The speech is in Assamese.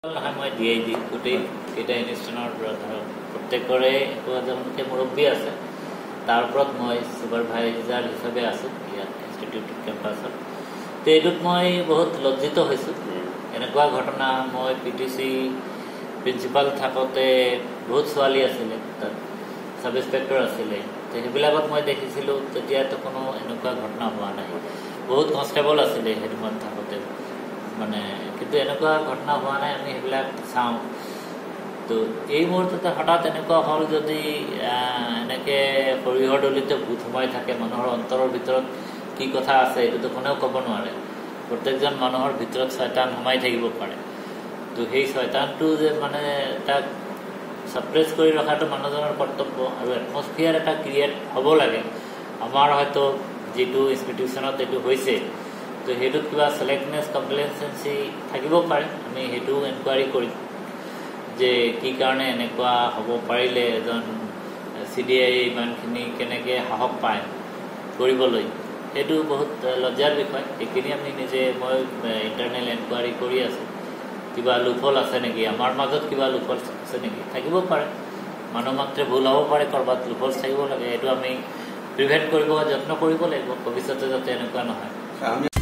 নহয় মই দিয়েই দিম গোটেইকেইটা ইনষ্টিটিউশ্যনৰ ধৰক প্ৰত্যেকৰে একোজনকে মুৰব্বী আছে তাৰ ওপৰত মই ছুপাৰভাইজাৰ হিচাপে আছোঁ ইয়াত ইনষ্টিটিউট কেম্পাছত তো এইটোত মই বহুত লজ্জিত হৈছোঁ এনেকুৱা ঘটনা মই PTC প্ৰিন্সিপাল থাকোঁতে বহুত ছোৱালী আছিলে তাত সাব ইন্সপেক্টৰ আছিলে তো সেইবিলাকত মই দেখিছিলোঁ তেতিয়াতো কোনো এনেকুৱা ঘটনা হোৱা নাই বহুত কনষ্টেবল আছিলে সেইটো সময়ত থাকোঁতে মানে কিন্তু এনেকুৱা ঘটনা হোৱা নাই আমি সেইবিলাক চাওঁ তো এই মুহূৰ্ততে হঠাৎ এনেকুৱা হ'ল যদি এনেকৈ সৰিয়হৰ দলিতে ভূত সোমাই থাকে মানুহৰ অন্তৰৰ ভিতৰত কি কথা আছে এইটোতো কোনেও ক'ব নোৱাৰে প্ৰত্যেকজন মানুহৰ ভিতৰত শয়তান সোমাই থাকিব পাৰে তো সেই শয়তানটো যে মানে তাক সাপ্ৰেছ কৰি ৰখাটো মানুহজনৰ কৰ্তব্য আৰু এটমস্ফিয়াৰ এটা ক্ৰিয়েট হ'ব লাগে আমাৰ হয়তো যিটো ইনষ্টিটিউশ্যনত এইটো হৈছে তো সেইটোত কিবা চেলেক্টনেছ কমপ্লেচেঞ্চি থাকিব পাৰে আমি সেইটো এনকুৱাৰী কৰিম যে কি কাৰণে এনেকুৱা হ'ব পাৰিলে এজন CDI ইমানখিনি কেনেকৈ সাহস পায় কৰিবলৈ সেইটো বহুত লজ্জাৰ বিষয় এইখিনি আমি নিজে মই ইণ্টাৰনেল এনকুৱাৰী কৰি আছোঁ কিবা লুফল আছে নেকি আমাৰ মাজত কিবা লুফল আছে নেকি থাকিব পাৰে মানুহ মাত্ৰে ভুল হ'ব পাৰে ক'ৰবাত লুফল থাকিব লাগে এইটো আমি প্ৰিভেণ্ট কৰিব যত্ন কৰিব লাগিব ভৱিষ্যতে যাতে এনেকুৱা নহয়